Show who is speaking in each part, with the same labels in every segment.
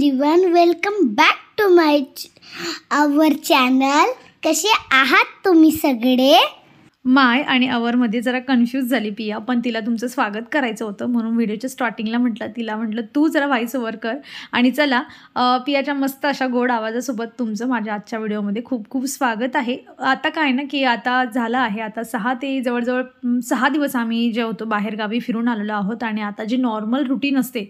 Speaker 1: Everyone, welcome back to our channel. कसे आहात तुम्ही सगळे?
Speaker 2: माय आणि आवरमध्ये जरा कन्फ्यूज झाली पिया, पण तिला तुमचं स्वागत करायचं होतं म्हणून व्हिडिओच्या स्टार्टिंगला म्हटलं तू जरा व्हॉइस ओव्हर कर. आणि चला, पियाच्या मस्त अशा गोड आवाजासोबत तुमचं माझ्या आजच्या व्हिडिओमध्ये खूप खूप स्वागत आहे. आता काय ना की आता झालं आहे, आता 6 ते जवळजवळ 6 दिवस आम्ही जे होतो बाहेरगावी फिरून आलेलो आहोत. आणि आता जे नॉर्मल रुटीन असते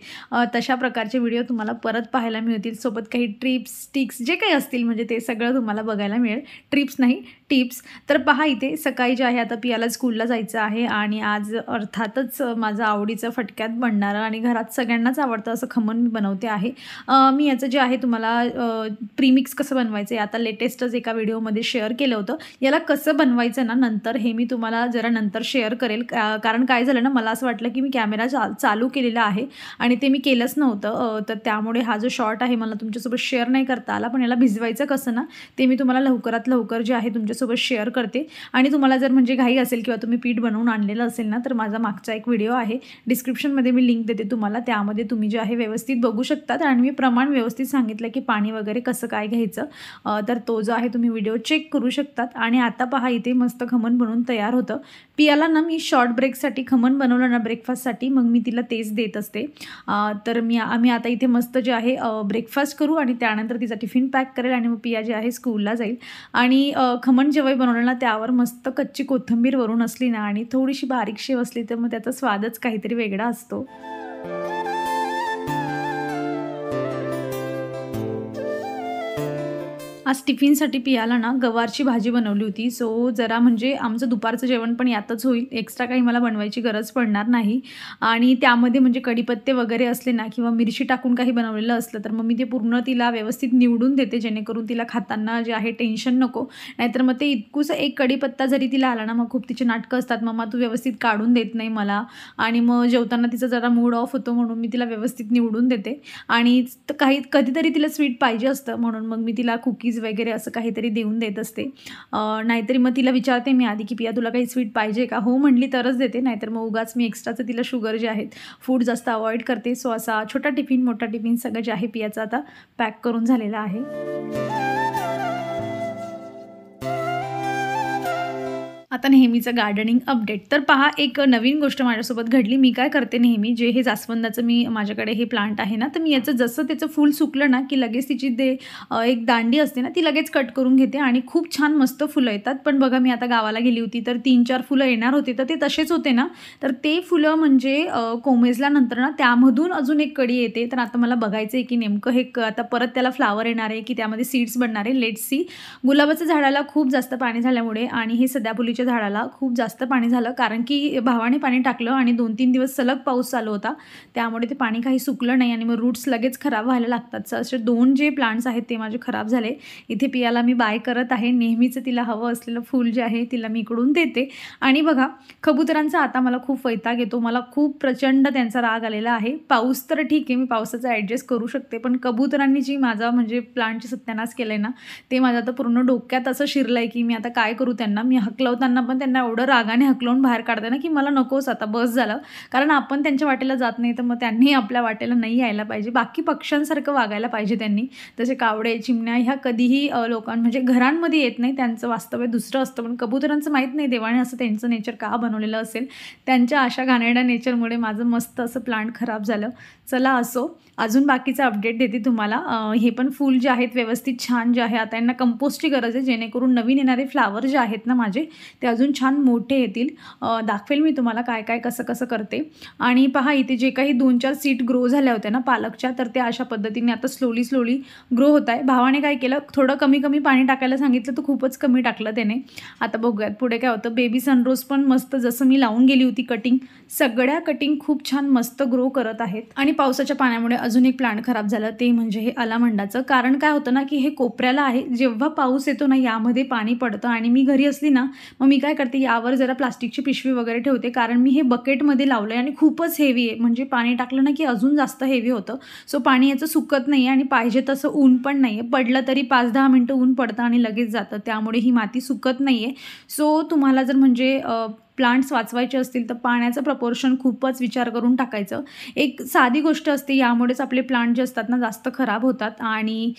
Speaker 2: तशा प्रकारचे व्हिडिओ तुम्हाला परत पाहायला मिळतील. सोबत काही ट्रिप्स टिक्स जे काही असतील म्हणजे ते सगळं तुम्हाला बघायला मिळेल. ट्रिप्स नाही, टिप्स. तर पहा, इथे सकाळी जे आहे आता पियाला स्कूलला जायचं आहे आणि आज अर्थातच माझं आवडीचं फटक्यात बनणारं आणि घरात सगळ्यांनाच आवडतं असं खमण मी बनवते आहे. मी याचं जे आहे तुम्हाला प्रीमिक्स कसं बनवायचं आहे आता लेटेस्टच एका व्हिडिओमध्ये शेअर केलं होतं. याला कसं बनवायचं ना नंतर हे मी तुम्हाला जरा नंतर शेअर करेल. कारण काय झालं ना, मला असं वाटलं की मी कॅमेरा चालू केलेला आहे आणि ते मी केलंच नव्हतं. तर त्यामुळे हा जो शॉर्ट आहे मला तुमच्यासोबत शेअर नाही करता आला. पण याला भिजवायचं कसं ना ते मी तुम्हाला लवकरात लवकर जे आहे तुमच्यासोबत शेअर करते. आणि तुम्हाला जर म्हणजे घाई असेल किंवा तुम्ही पीठ बनवून आणलेलं असेल ना तर माझा मागचा एक व्हिडिओ आहे, डिस्क्रिप्शनमध्ये मी लिंक देते तुम्हाला. त्यामध्ये तुम्ही जे आहे व्यवस्थित बघू शकतात आणि मी प्रमाण व्यवस्थित सांगितलं की पाणी वगैरे कसं काय घ्यायचं. तर तो जो आहे तुम्ही व्हिडिओ चेक करू शकतात. आणि आता पहा, इथे मस्त खमण बनवून तयार होतं. पियाला ना मी शॉर्ट ब्रेकसाठी खमण बनवलं ना ब्रेकफास्टसाठी, मग मी तिला तेच देत असते. तर आम्ही आता इथे मस्त जे आहे ब्रेकफास्ट करू आणि त्यानंतर तिचा टिफिन पॅक करेल आणि मग पिया जे आहे स्कूलला जाईल. आणि खमण जेव्हा बनवलं ना त्यावर मस्त कच्ची कोथिंबीर वरून असली ना आणि थोडीशी बारीक शेव असली तर मग त्याचा स्वादच काहीतरी वेगळा असतो. आज टिफिनसाठी पियाला ना गवारची भाजी बनवली होती. सो जरा म्हणजे आमचं दुपारचं जेवण पण यातच होईल, एक्स्ट्रा काही मला बनवायची गरज पडणार नाही. आणि त्यामध्ये म्हणजे कढीपत्ते वगैरे असले ना किंवा मिरची टाकून काही बनवलेलं असलं तर मग मी ते पूर्ण तिला व्यवस्थित निवडून देते, जेणेकरून तिला खाताना जे आहे टेन्शन नको. नाहीतर मग ते इतकूसं एक कढीपत्ता जरी तिला आला ना मग खूप तिचे नाटकं असतात, मम्मा तू व्यवस्थित काढून देत नाही मला. आणि मग जेवताना तिचा जरा मूड ऑफ होतो म्हणून मी तिला व्यवस्थित निवडून देते. आणि कधीतरी तिला स्वीट पाहिजे असतं म्हणून मग मी तिला कुकीज वगैरे असं काहीतरी देऊन देत असते. नाहीतरी मग तिला विचारते मी आधी की पिया तुला काही स्वीट पाहिजे का, हो म्हटली तरच देते, नाहीतर मग उगाच मी एक्स्ट्राचं तिला शुगर जे आहेत फूड जास्त अवॉइड करते. सो असा छोटा टिफिन मोठा टिफिन सगळं जे आहे पियाचं आता पॅक करून झालेलं आहे. आता नेहमीचं गार्डनिंग अपडेट. तर पहा, एक नवीन गोष्ट माझ्यासोबत घडली. मी काय करते नेहमी, जे हे जास्वंदाचं माझ्याकडे हे प्लांट आहे ना, तर मी याचं जसं त्याचं फूल सुकलं ना की लगेच तिची एक दांडी असते ना ती लगेच कट करून घेते आणि खूप छान मस्त फुलं येतात. पण बघा, मी आता गावाला गेली होती तर 3-4 फुलं येणार होते तर ते तसेच होते ना, तर ते फुलं म्हणजे कोमेजल्यानंतर ना त्यामधून अजून एक कडी येते. तर आता मला बघायचं आहे की नेमकं हे आता परत त्याला फ्लावर येणार आहे की त्यामध्ये सीड्स बनणार आहे. Let's see. गुलाबाच्या झाडाला खूप जास्त पाणी झाल्यामुळे आणि हे सदाफुलीच्या झाडाला खूप जास्त पाणी झालं, कारण की भावाने पाणी टाकलं आणि 2-3 दिवस सलग पाऊस चालू होता, त्यामुळे ते पाणी काही सुकलं नाही आणि मग रूट्स लगेच खराब व्हायला लागतात. असे 2 जे प्लांट्स आहेत ते माझे खराब झाले. इथे पियाला मी बाय करत आहे. नेहमीचं तिला हवं असलेलं फूल जे आहे तिला मी इकडून देते. आणि बघा, कबुतरांचा आता मला खूप वैताग येतो. मला खूप प्रचंड त्यांचा राग आलेला आहे. पाऊस तर ठीक आहे, मी पावसाचा ॲडजस्ट करू शकते, पण कबुतरांनी जी माझा म्हणजे प्लांटची सत्यानाश केलं आहे ना ते माझं आता पूर्ण डोक्यात असं शिरलं आहे की मी आता काय करू. त्यांना मी हकलवताना पण त्यांना एवढं रागाने हकलवून बाहेर काढते ना की मला नकोच, आता बस झालं. कारण आपण त्यांच्या वाटेला जात नाही तर मग त्यांनी आपल्या वाटेला नाही यायला पाहिजे. बाकी पक्ष्यांसारखं वागायला पाहिजे त्यांनी. जसे कावडे, चिमण्या ह्या कधीही म्हणजे घरांमध्ये येत नाही, त्यांचं वास्तव्य दुसरं असतं. पण कबुतरांचं माहीत नाही देवाने असं त्यांचं नेचर का बनवलेलं असेल. त्यांच्या अशा घाणेरड्या नेचरमुळे माझं मस्त असं प्लांट खराब झालं. चला असो, अजून बाकीचं अपडेट देते तुम्हाला. हे पण फूल जे आहेत व्यवस्थित छान जे आहे आता यांना कंपोस्टची गरज आहे, जेणेकरून नवीन येणारे फ्लावर जे आहेत ना माझे ते अजून छान मोठे येतील. दाखवेल मी तुम्हाला काय काय कसं कसं करते. आणि पहा, इथे जे काही 2-4 सीट ग्रो झाल्या होत्या ना पालकच्या, तर त्या अशा पद्धतीने आता स्लोली ग्रो होत आहे. भावाने काय केलं, थोडं कमी पाणी टाकायला सांगितलं तर खूपच कमी टाकलं त्याने. आता बघूयात पुढे काय होतं. बेबी सनरोज पण मस्त जसं मी लावून गेली होती कटिंग, सगळ्या कटिंग खूप छान मस्त ग्रो करत आहेत. आणि पावसाच्या पाण्यामुळे अजून एक प्लांट खराब झालं, ते म्हणजे हे अलामंडाचं. कारण काय होतं ना की हे कोपऱ्याला आहे, जेव्हा पाऊस येतो ना यामध्ये पाणी पडतं आणि मी घरी असली ना मग मी काय करते, यावर जरा प्लास्टिकची पिशवी वगैरे ठेवते, कारण मी हे बकेटमध्ये लावलं आहे आणि खूपच हेवी आहे. म्हणजे पाणी टाकलं ना की अजून जास्त हेवी होतं. सो पाणी याचं सुकत नाही आणि पाहिजे तसं ऊन पण नाही आहे. पडलं तरी 5-10 मिनटं ऊन पडतं आणि लगेच जातं, त्यामुळे ही माती सुकत नाही आहे. सो तुम्हाला जर म्हणजे प्लांट्स वाचवायचे असतील तर पाण्याचं प्रपोर्शन खूपच विचार करून टाकायचं. एक साधी गोष्ट असते, यामुळेच आपले प्लांट जे असतात ना जास्त खराब होतात. आणि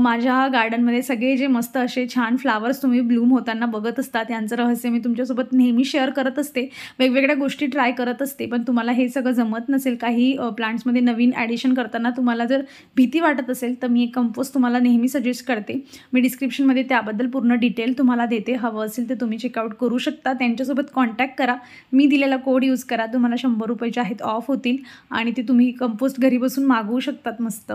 Speaker 2: माझ्या गार्डनमध्ये सगळे जे मस्त असे छान फ्लावर्स तुम्ही ब्लूम होताना बघत असतात, यांचं रहस्य मी तुमच्यासोबत नेहमी शेअर करत असते. वेगवेगळ्या गोष्टी ट्राय करत असते. पण तुम्हाला हे सगळं जमत नसेल, काही प्लांट्समध्ये नवीन ॲडिशन करताना तुम्हाला जर भीती वाटत असेल, तर मी एक कंपोस्ट तुम्हाला नेहमी सजेस्ट करते. मी डिस्क्रिप्शनमध्ये त्याबद्दल पूर्ण डिटेल तुम्हाला देते. हवं असेल तर तुम्ही चेकआउट करू शकता. त्यांच्यासोबत कॉन्टॅक्ट करा. मी दिलेला कोड यूज करा. तुम्हाला 100 रुपये जे आहेत ऑफ होतील आणि ते तुम्ही कंपोस्ट घरी बसून मागवू शकतात मस्त.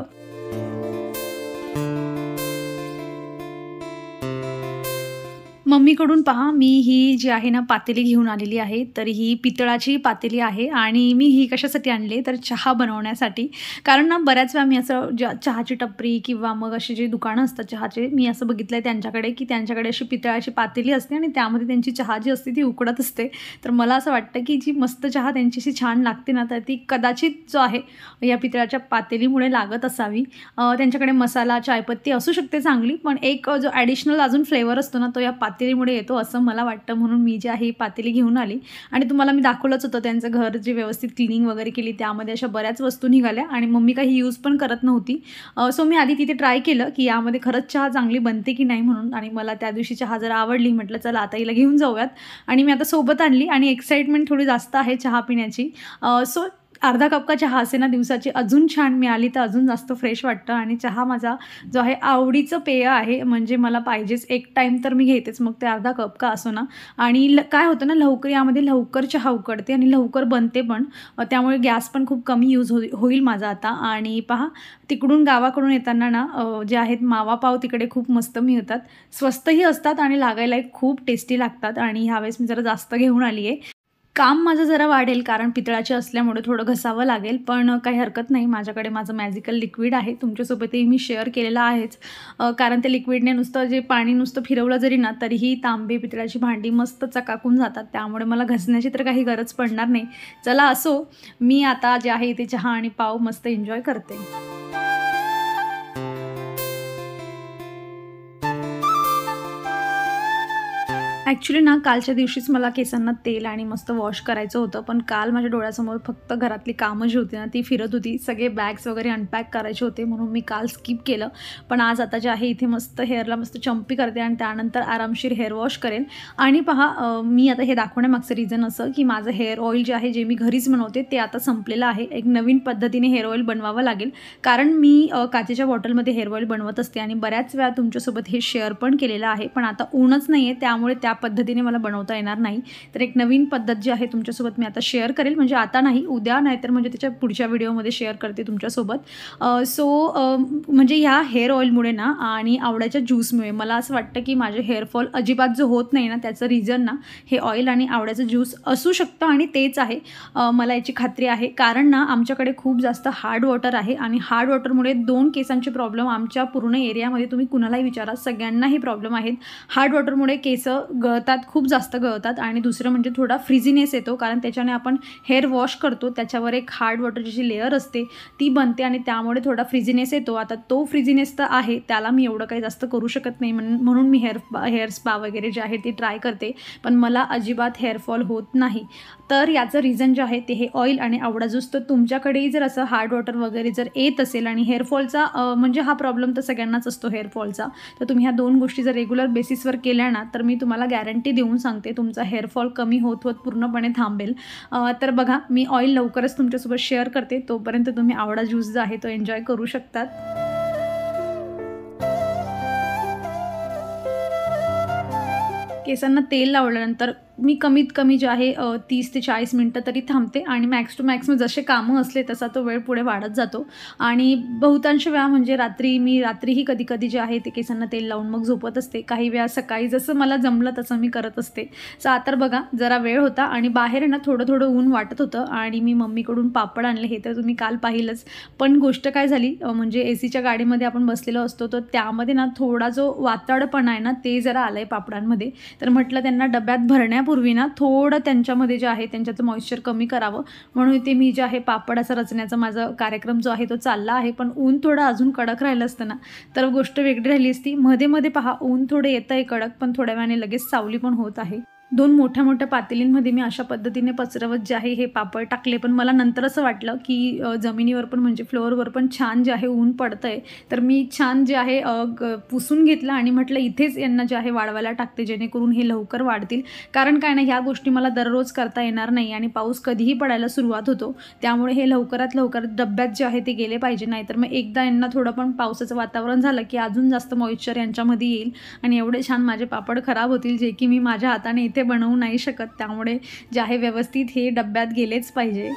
Speaker 2: मम्मीकडून पहा, मी ही जी आहे ना पातेली घेऊन आलेली आहे. तर ही पितळाची पातेली आहे आणि मी ही कशासाठी आणली तर चहा बनवण्यासाठी. कारण ना बऱ्याच वेळा मी असं चहाची टपरी किंवा मग असे जे दुकानं असतात चहाचे, मी असं बघितलं आहे त्यांच्याकडे की त्यांच्याकडे अशी पितळाची पातेली असते आणि त्यामध्ये त्यांची चहा जी असते ती उकळत असते. तर मला असं वाटतं की जी मस्त चहा त्यांच्याशी छान लागते ना, तर ती कदाचित जो आहे या पितळाच्या पातेलीमुळे लागत असावी. त्यांच्याकडे मसाला चायपत्ती असू शकते चांगली, पण एक जो ॲडिशनल अजून फ्लेवर असतो ना तो या पातेलीमुळे येतो असं मला वाटतं. म्हणून मी जी आहे ही पातेली घेऊन आली आणि तुम्हाला मी दाखवलंच होतं त्यांचं घर जे व्यवस्थित क्लिनिंग वगैरे केली, त्यामध्ये अशा बऱ्याच वस्तू निघाल्या आणि मम्मी काही यूज पण करत नव्हती. सो मी आधी तिथे ट्राय केलं की यामध्ये खरंच चहा चांगली बनते की नाही म्हणून. आणि मला त्या दिवशी चहा जरा आवडली. म्हटलं चला आता हिला घेऊन जाऊयात आणि मी आता सोबत आणली आणि एक्साइटमेंट थोडी जास्त आहे चहा पिण्याची. सो अर्धा कप का चहा असे ना दिवसाची अजून छान मिळाली तर अजून जास्त फ्रेश वाटतं. आणि चहा माझा जो आहे आवडीचं पेय आहे, म्हणजे मला पाहिजेच. एक टाईम तर मी घेतेच, मग ते अर्धा कप का असो ना. आणि काय होतं ना, यामध्ये लवकर चहा उकडते आणि लवकर बनते पण, त्यामुळे गॅस पण खूप कमी यूज होईल माझा आता. आणि पहा, तिकडून गावाकडून येताना ना जे आहेत मावा पाव तिकडे खूप मस्त मिळतात, स्वस्तही असतात आणि लागायला खूप टेस्टी लागतात. आणि ह्यावेळेस मी जरा जास्त घेऊन आली आहे. काम माझं जरा वाढेल कारण पितळाचे असल्यामुळे थोडं घसावं लागेल, पण काही हरकत नाही. माझ्याकडे माझं मॅजिकल लिक्विड आहे, तुमच्यासोबतही मी शेअर केलेलं आहेच. कारण ते लिक्विडने नुसतं पाणी फिरवलं जरी ना तरीही तांबे पितळाची भांडी मस्त चकाकून जातात. त्यामुळे मला घसण्याची तर काही गरज पडणार नाही. चला असो, मी आता जे आहे ते चहा आणि पाव मस्त एन्जॉय करते. ॲक्च्युली ना कालच्या दिवशीच मला केसांना तेल आणि मस्त वॉश करायचं होतं, पण काल माझ्या डोळ्यासमोर फक्त घरातली कामं जी होती ना ती फिरत होती. सगळे बॅग्स वगैरे अनपॅक करायचे होते म्हणून मी काल स्किप केलं. पण आज आता जे आहे इथे मस्त हेअरला मस्त चंपी करते आणि त्यानंतर आरामशीर हेअर वॉश करेन. आणि पहा, मी आता हे दाखवण्यामागचं रिझन असं की माझं हेअर ऑइल जे आहे जे मी घरीच बनवते ते आता संपलेलं आहे. एक नवीन पद्धतीने हेअर ऑइल बनवावं लागेल, कारण मी काचेच्या बॉटलमध्ये हेअर ऑइल बनवत असते आणि बऱ्याच वेळा तुमच्यासोबत हे शेअर पण केलेलं आहे. पण आता ऊनच नाही आहे, त्यामुळे त्या पद्धतीने मला बनवता येणार नाही. तर एक नवीन पद्धत जी आहे तुमच्यासोबत मी आता शेअर करेल, म्हणजे आता नाही, उद्या नाही तर म्हणजे त्याच्या पुढच्या व्हिडिओमध्ये शेअर करते तुमच्यासोबत. म्हणजे ह्या हेअर ऑइलमुळे ना आणि आवळ्याच्या ज्यूसमुळे मला असं वाटतं की माझे हेअरफॉल अजिबात जो होत नाही ना त्याचं रिझन ना हे ऑइल आणि आवळ्याचं ज्यूस असू शकतं आणि तेच आहे. मला याची खात्री आहे, कारण ना आमच्याकडे खूप जास्त हार्ड वॉटर आहे आणि हार्ड वॉटरमुळे 2 केसांचे प्रॉब्लेम आमच्या पूर्ण एरियामध्ये तुम्ही कुणालाही विचारा सगळ्यांनाही प्रॉब्लेम आहेत. हार्ड वॉटरमुळे केस गळतात, खूप जास्त गळतात. आणि दुसरं म्हणजे थोडा फ्रिझीनेस येतो, कारण त्याच्याने आपण हेअर वॉश करतो त्याच्यावर एक हार्ड वॉटरची जी लेअर असते ती बनते आणि त्यामुळे थोडा फ्रिझीनेस येतो. आता तो फ्रिझीनेस तर आहे, त्याला मी एवढं काही जास्त करू शकत नाही, म्हणून मी हेअर स्पा वगैरे जे आहे ते ट्राय करते, पण मला अजिबात हेअरफॉल होत नाही. तर याचं रिझन जे आहे ते हे ऑइल आणि आवळा ज्यूस. तर तुमच्याकडेही जर असं हार्ड वॉटर वगैरे जर येत असेल आणि हेअरफॉलचा म्हणजे हा प्रॉब्लेम तर सगळ्यांनाच असतो हेअरफॉलचा, तर तुम्ही ह्या 2 गोष्टी जर रेग्युलर बेसिसवर केल्या ना तर मी तुम्हाला गॅरंटी देऊन सांगते तुमचा हेअरफॉल कमी होत पूर्णपणे थांबेल. तर बघा, मी ऑइल लवकरच तुमच्यासोबत शेअर करते, तोपर्यंत तुम्ही आवळा ज्यूस जो आहे तो एन्जॉय करू शकतात. केसांना तेल लावल्यानंतर मी कमीत कमी जे आहे 30 ते 40 मिनटं तरी थांबते आणि मॅक्स टू मॅक्स जसे कामं असले तसा तो वेळ पुढे वाढत जातो. आणि बहुतांश वेळा म्हणजे रात्रीही कधी जे आहे ते केसांना तेल लावून मग झोपत असते. काही वेळा सकाळी जसं मला जमलं तसं मी करत असते. तर बघा, जरा वेळ होता आणि बाहेर ना थोडं ऊन वाटत होतं आणि मी मम्मीकडून पापड आणले, हे तर तुम्ही काल पाहिलंच. पण गोष्ट काय झाली, म्हणजे एसीच्या गाडीमध्ये आपण बसलेलो असतो तर त्यामध्ये ना थोडा जो वाताडपणा आहे ना ते जरा आलं आहे पापडांमध्ये. तर म्हटलं त्यांना डब्यात भरण्यापूर्वी ना थोडं त्यांच्यामध्ये जे आहे त्यांच्याचं मॉइश्चर कमी करावं, म्हणून ते मी जे आहे पापड असं रचण्याचा माझा कार्यक्रम जो आहे तो चालला आहे. पण ऊन थोडं अजून कडक राहिलं असतं ना तर गोष्ट वेगळी राहिली असती. मध्ये पहा, ऊन थोडं येतं आहे कडक, पण थोड्या वेळाने लगेच सावली पण होत आहे. 2 मोठ्या-मोठ्या पातेलींमध्ये मी अशा पद्धतीने पसरवत जे आहे हे पापड टाकले. पण मला नंतर असं वाटलं की जमिनीवर पण म्हणजे फ्लोअरवर पण छान जे आहे ऊन पडतंय, तर मी छान जे आहे पुसून घेतलं आणि म्हटलं इथेच यांना जे आहे वाळवायला टाकते, जेणेकरून हे लवकर वाढतील. कारण काय ना, ह्या गोष्टी मला दररोज करता येणार नाही आणि पाऊस कधीही पडायला सुरुवात होतो. त्यामुळे हे लवकरात लवकर डब्यात जे आहे ते गेले पाहिजे. नाहीतर मग एकदा यांना थोडं पण पावसाचं वातावरण झालं की अजून जास्त मॉइश्चर यांच्यामध्ये येईल आणि एवढे छान माझे पापड खराब होतील, जे की मी माझ्या हाताने इथे बनवू नाही शकत. त्यामुळे जे आहे व्यवस्थित हे डब्यात गेलेच पाहिजे.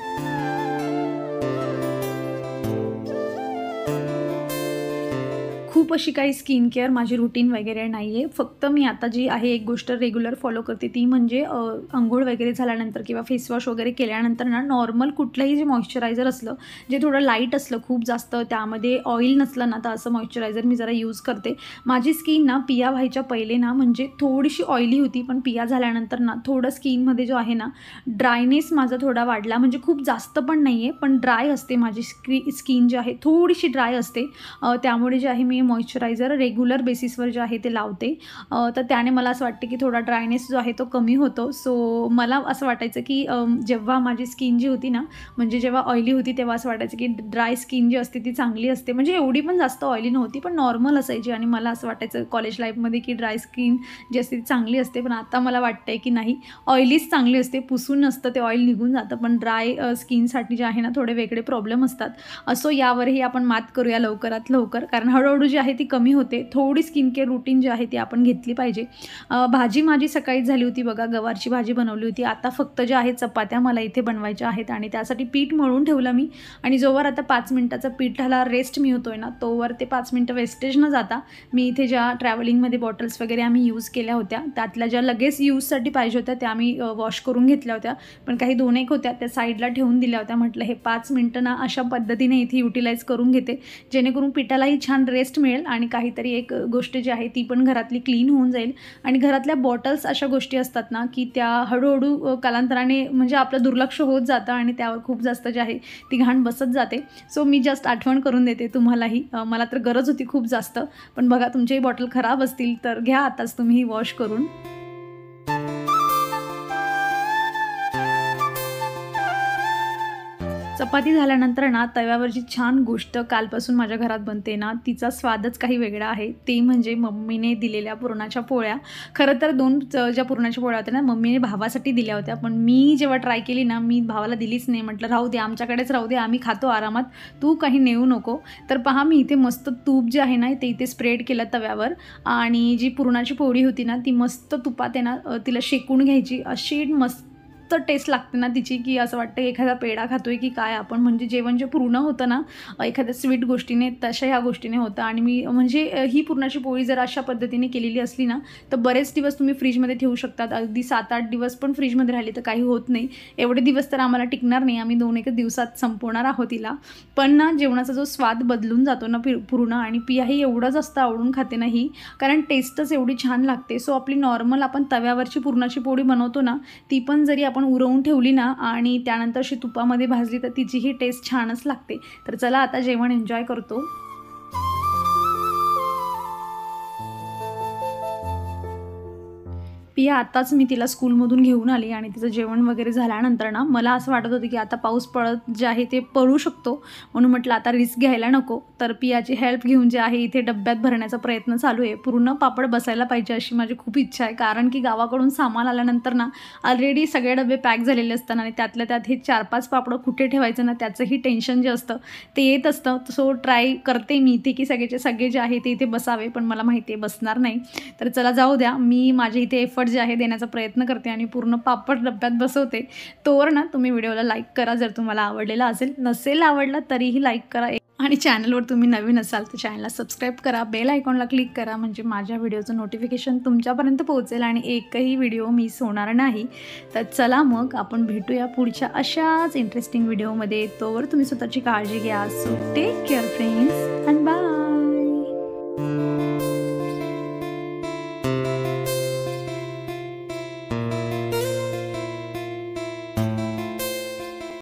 Speaker 2: खूप अशी काही स्किन केअर माझी रुटीन वगैरे नाही आहे. फक्त मी आता जी आहे एक गोष्ट रेग्युलर फॉलो करते, ती म्हणजे अंघोळ वगैरे झाल्यानंतर किंवा फेसवॉश वगैरे केल्यानंतर ना नॉर्मल कुठलंही जे मॉइश्चरायझर असलं, जे थोडं लाईट असलं, खूप जास्त त्यामध्ये ऑइल नसलं ना, तर असं मॉइश्चरायझर मी जरा यूज करते. माझी स्किन ना पिया व्हायच्या पहिले ना म्हणजे थोडीशी ऑइली होती, पण पिया झाल्यानंतर ना थोडं स्किनमध्ये जो आहे ना ड्रायनेस माझा थोडा वाढला. म्हणजे खूप जास्त पण नाही आहे, पण ड्राय असते माझी स्किन जी आहे थोडीशी ड्राय असते. त्यामुळे जे आहे मी मॉइश्चरायझर रेग्युलर बेसिसवर जे आहे ते लावते. तर त्याने मला असं वाटते की थोडा ड्रायनेस जो आहे तो कमी होतो. सो मला असं वाटायचं की जेव्हा माझी स्किन जी होती ना, म्हणजे जेव्हा ऑइली होती तेव्हा असं वाटायचं की ड्राय स्किन जी असते ती चांगली असते. म्हणजे एवढी पण जास्त ऑइली नव्हती, पण नॉर्मल असायची आणि मला असं वाटायचं कॉलेज लाईफमध्ये की ड्राय स्किन जी असते ती चांगली असते. पण आता मला वाटतंय की नाही, ऑइलीच चांगली असते. पुसून नसतं ते ऑइल निघून जातं, पण ड्राय स्किनसाठी जे आहे ना थोडे वेगळे प्रॉब्लेम असतात. असो, यावरही आपण मात करूया लवकरात लवकर, कारण हळूहळू जी आहे ती कमी होते. थोडी स्किन केअर रुटीन जी आहे ती आपण घेतली पाहिजे. भाजी माझी सकाळीच झाली होती बघा, गवारची भाजी बनवली होती. आता फक्त ज्या आहेत चपात्या मला इथे बनवायच्या आहेत आणि त्यासाठी पीठ मळून ठेवलं मी. आणि जोवर आता 5 मिनटाचा पिठाला रेस्ट मिळतोय ना, तोवर ते 5 मिनटं वेस्टेज न जाता मी इथे ज्या ट्रॅव्हलिंगमध्ये बॉटल्स वगैरे आम्ही यूज केल्या होत्या, त्यातल्या ज्या लगेच यूजसाठी पाहिजे होत्या त्या मी वॉश करून घेतल्या होत्या. पण काही 2-1 होत्या त्या साईडला ठेवून दिल्या होत्या. म्हटलं हे 5 मिनटं ना अशा पद्धतीने इथे युटिलाइज करून घेते, जेणेकरून पिठालाही छान रेस्ट मिळेल आणि काहीतरी एक गोष्ट जी आहे ती पण घरातली क्लीन होऊन जाईल. आणि घरातल्या बॉटल्स अशा गोष्टी असतात ना की त्या हळूहळू कालांतराने म्हणजे आपलं दुर्लक्ष होत जातं आणि त्यावर खूप जास्त जे आहे ती घाण बसत जाते. सो मी जस्ट आठवण करून देते तुम्हालाही. मला तर गरज होती खूप जास्त. पण बघा, तुमच्याही बॉटल खराब असतील तर घ्या आताच तुम्ही वॉश करून. चपाती झाल्यानंतर ना तव्यावरची छान गोष्ट कालपासून माझ्या घरात बनते ना, तिचा स्वादच काही वेगळा आहे. ते म्हणजे मम्मीने दिलेल्या पुरणाच्या पोळ्या. खरं तर 2 ज्या पुरणाच्या पोळ्या होत्या ना, मम्मीने भावासाठी दिल्या होत्या. पण मी जेव्हा ट्राय केली ना, मी भावाला दिलीच नाही. म्हटलं राहू दे, आमच्याकडेच राहू दे, आम्ही खातो आरामात, तू काही नेऊ नको. तर पहा, मी इथे मस्त तूप जे आहे ना ते इथे स्प्रेड केलं तव्यावर आणि जी पुरणाची पोळी होती ना ती मस्त तुपात आहे ना तिला शेकून घ्यायची. अशी मस्त टेस्ट लागते ना तिची की असं वाटतं एखादा पेढा खातोय की काय आपण. म्हणजे जेवण जे पूर्ण होतं ना एखाद्या स्वीट गोष्टीने, तशा ह्या गोष्टीने होतं. आणि मी म्हणजे ही पुरणाची पोळी जर अशा पद्धतीने केलेली असली ना तर बरेच दिवस तुम्ही फ्रीजमध्ये ठेवू शकतात. अगदी 7-8 दिवस पण फ्रीजमध्ये राहिली तर काही होत नाही. एवढे दिवस तर आम्हाला टिकणार नाही, आम्ही 2-1 दिवसात संपवणार आहोत तिला. पण ना जेवणाचा जो स्वाद बदलून जातो ना पूर्ण, आणि पियाही एवढं जास्त आवडून खाते ना ही, कारण टेस्टच एवढी छान लागते. सो आपली नॉर्मल आपण तव्यावरची पुरणाची पोळी बनवतो ना, ती पण जरी आपण उरवून ठेवली ना आणि त्यानंतर अशी तुपामध्ये भाजली तर तिचीही टेस्ट छानच लागते. तर चला आता जेवण एन्जॉय करतो. पिया आताच मी तिला स्कूलमधून घेऊन आली आणि तिचं जेवण वगैरे झाल्यानंतर ना मला असं वाटत होतं की आता पाऊस पडत जे आहे ते पडू शकतो, म्हणून म्हटलं आता रिस्क घ्यायला नको. तर पियाची हेल्प घेऊन जे आहे इथे डब्यात भरण्याचा प्रयत्न चालू आहे. पूर्ण पापड बसायला पाहिजे अशी माझी खूप इच्छा आहे, कारण की गावाकडून सामान आल्यानंतर ना ऑलरेडी सगळे डबे पॅक झालेले असतात आणि त्यातल्या त्यात हे 4-5 पापडं कुठे ठेवायचं ना त्याचंही टेन्शन जे असतं ते येत असतं. सो ट्राय करते मी इथे की सगळेचे सगळे जे आहे ते इथे बसावे, पण मला माहिती आहे बसणार नाही. तर चला जाऊ द्या, मी माझे इथे एफर्ट जे आहे देण्याचा प्रयत्न करते आणि पूर्ण पापड डब्यात बसवते. तोवर ना तुम्ही व्हिडिओला लाईक करा जर तुम्हाला आवडलेला असेल. नसेल आवडला तरीही लाईक करा आणि चॅनलवर तुम्ही नवीन असाल तर चॅनलला सबस्क्राईब करा, बेल आयकॉनला क्लिक करा, म्हणजे माझ्या व्हिडिओचं नोटिफिकेशन तुमच्यापर्यंत पोहोचेल आणि एकही व्हिडिओ मिस होणार नाही. तर चला मग आपण भेटूया पुढच्या अशाच इंटरेस्टिंग व्हिडिओमध्ये. तोवर तुम्ही स्वतःची काळजी घ्या. So take care friends and bye.